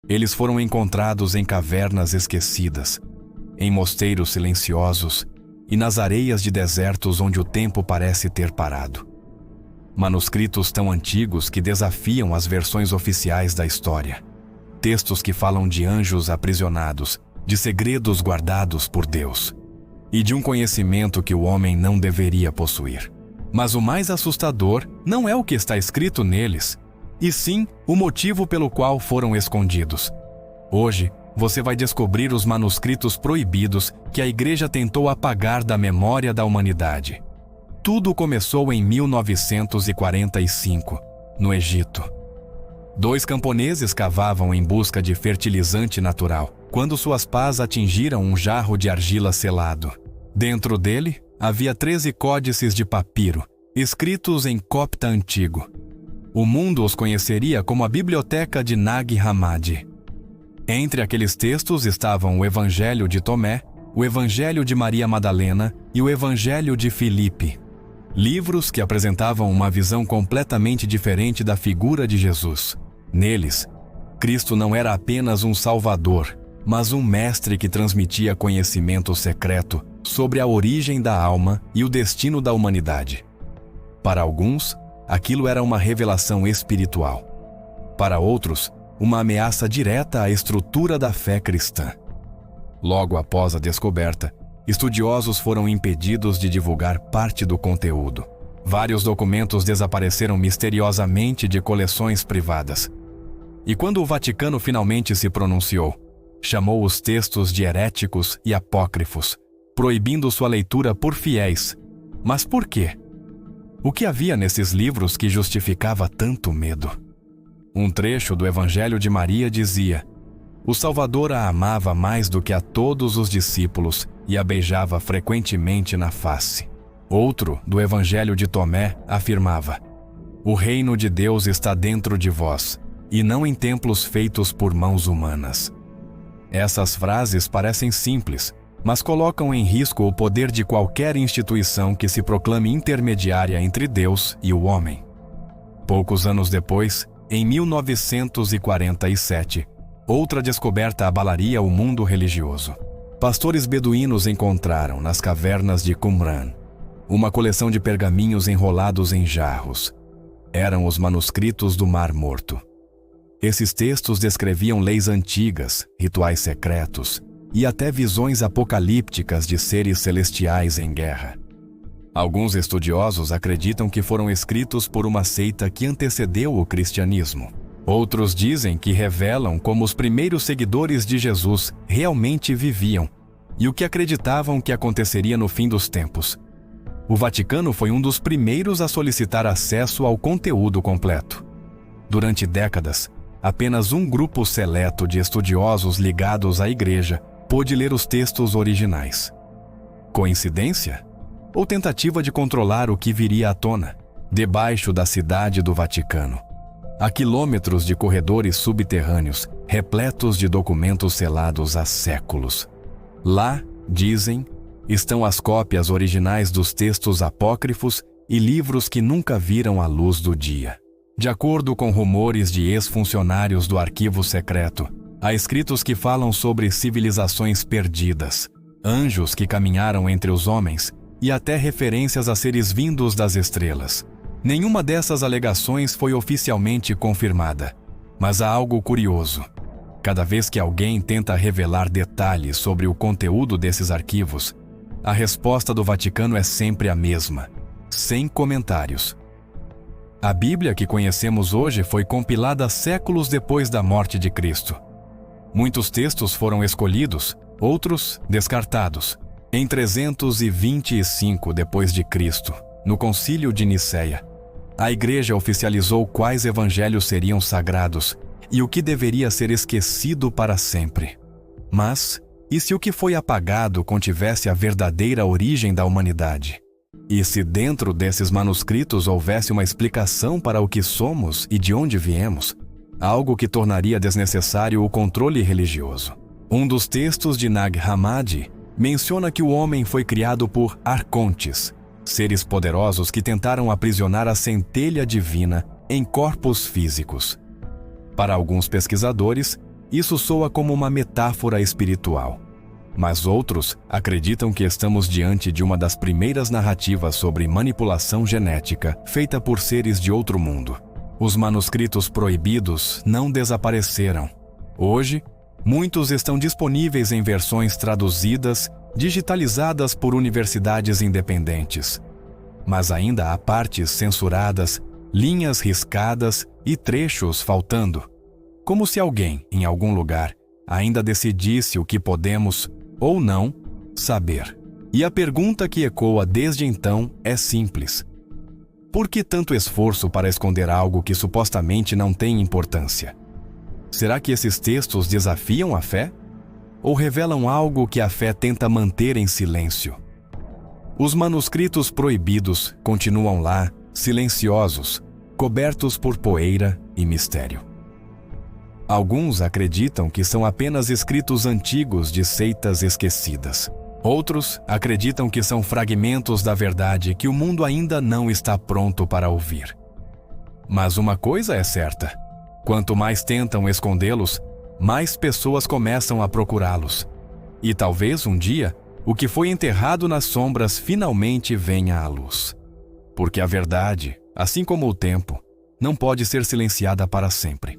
Eles foram encontrados em cavernas esquecidas, em mosteiros silenciosos e nas areias de desertos onde o tempo parece ter parado. Manuscritos tão antigos que desafiam as versões oficiais da história. Textos que falam de anjos aprisionados, de segredos guardados por Deus e de um conhecimento que o homem não deveria possuir. Mas o mais assustador não é o que está escrito neles, e sim o motivo pelo qual foram escondidos. Hoje, você vai descobrir os manuscritos proibidos que a Igreja tentou apagar da memória da humanidade. Tudo começou em 1945, no Egito. 2 camponeses cavavam em busca de fertilizante natural, quando suas pás atingiram um jarro de argila selado. Dentro dele, havia 13 códices de papiro, escritos em copta antigo. O mundo os conheceria como a Biblioteca de Nag Hammadi. Entre aqueles textos estavam o Evangelho de Tomé, o Evangelho de Maria Madalena e o Evangelho de Filipe. Livros que apresentavam uma visão completamente diferente da figura de Jesus. Neles, Cristo não era apenas um Salvador, mas um mestre que transmitia conhecimento secreto sobre a origem da alma e o destino da humanidade. Para alguns, aquilo era uma revelação espiritual. Para outros, uma ameaça direta à estrutura da fé cristã. Logo após a descoberta, estudiosos foram impedidos de divulgar parte do conteúdo. Vários documentos desapareceram misteriosamente de coleções privadas. E quando o Vaticano finalmente se pronunciou, chamou os textos de heréticos e apócrifos, proibindo sua leitura por fiéis. Mas por quê? O que havia nesses livros que justificava tanto medo? Um trecho do Evangelho de Maria dizia: o Salvador a amava mais do que a todos os discípulos e a beijava frequentemente na face. Outro, do Evangelho de Tomé, afirmava: o reino de Deus está dentro de vós, e não em templos feitos por mãos humanas. Essas frases parecem simples, mas colocam em risco o poder de qualquer instituição que se proclame intermediária entre Deus e o homem. Poucos anos depois, em 1947, outra descoberta abalaria o mundo religioso. Pastores beduínos encontraram, nas cavernas de Qumran, uma coleção de pergaminhos enrolados em jarros. Eram os manuscritos do Mar Morto. Esses textos descreviam leis antigas, rituais secretos e até visões apocalípticas de seres celestiais em guerra. Alguns estudiosos acreditam que foram escritos por uma seita que antecedeu o cristianismo. Outros dizem que revelam como os primeiros seguidores de Jesus realmente viviam e o que acreditavam que aconteceria no fim dos tempos. O Vaticano foi um dos primeiros a solicitar acesso ao conteúdo completo. Durante décadas, apenas um grupo seleto de estudiosos ligados à Igreja pôde ler os textos originais. Coincidência? Ou tentativa de controlar o que viria à tona? Debaixo da cidade do Vaticano, há quilômetros de corredores subterrâneos, repletos de documentos selados há séculos. Lá, dizem, estão as cópias originais dos textos apócrifos e livros que nunca viram a luz do dia. De acordo com rumores de ex-funcionários do arquivo secreto, há escritos que falam sobre civilizações perdidas, anjos que caminharam entre os homens e até referências a seres vindos das estrelas. Nenhuma dessas alegações foi oficialmente confirmada, mas há algo curioso. Cada vez que alguém tenta revelar detalhes sobre o conteúdo desses arquivos, a resposta do Vaticano é sempre a mesma, sem comentários. A Bíblia que conhecemos hoje foi compilada séculos depois da morte de Cristo. Muitos textos foram escolhidos, outros descartados. Em 325 depois de Cristo, no Concílio de Nicéia, a Igreja oficializou quais evangelhos seriam sagrados e o que deveria ser esquecido para sempre. Mas, e se o que foi apagado contivesse a verdadeira origem da humanidade? E se dentro desses manuscritos houvesse uma explicação para o que somos e de onde viemos? Algo que tornaria desnecessário o controle religioso. Um dos textos de Nag Hammadi menciona que o homem foi criado por arcontes, seres poderosos que tentaram aprisionar a centelha divina em corpos físicos. Para alguns pesquisadores, isso soa como uma metáfora espiritual. Mas outros acreditam que estamos diante de uma das primeiras narrativas sobre manipulação genética feita por seres de outro mundo. Os manuscritos proibidos não desapareceram. Hoje, muitos estão disponíveis em versões traduzidas, digitalizadas por universidades independentes. Mas ainda há partes censuradas, linhas riscadas e trechos faltando. Como se alguém, em algum lugar, ainda decidisse o que podemos ou não saber. E a pergunta que ecoa desde então é simples: por que tanto esforço para esconder algo que supostamente não tem importância? Será que esses textos desafiam a fé? Ou revelam algo que a fé tenta manter em silêncio? Os manuscritos proibidos continuam lá, silenciosos, cobertos por poeira e mistério. Alguns acreditam que são apenas escritos antigos de seitas esquecidas. Outros acreditam que são fragmentos da verdade que o mundo ainda não está pronto para ouvir. Mas uma coisa é certa: quanto mais tentam escondê-los, mais pessoas começam a procurá-los. E talvez um dia, o que foi enterrado nas sombras finalmente venha à luz. Porque a verdade, assim como o tempo, não pode ser silenciada para sempre.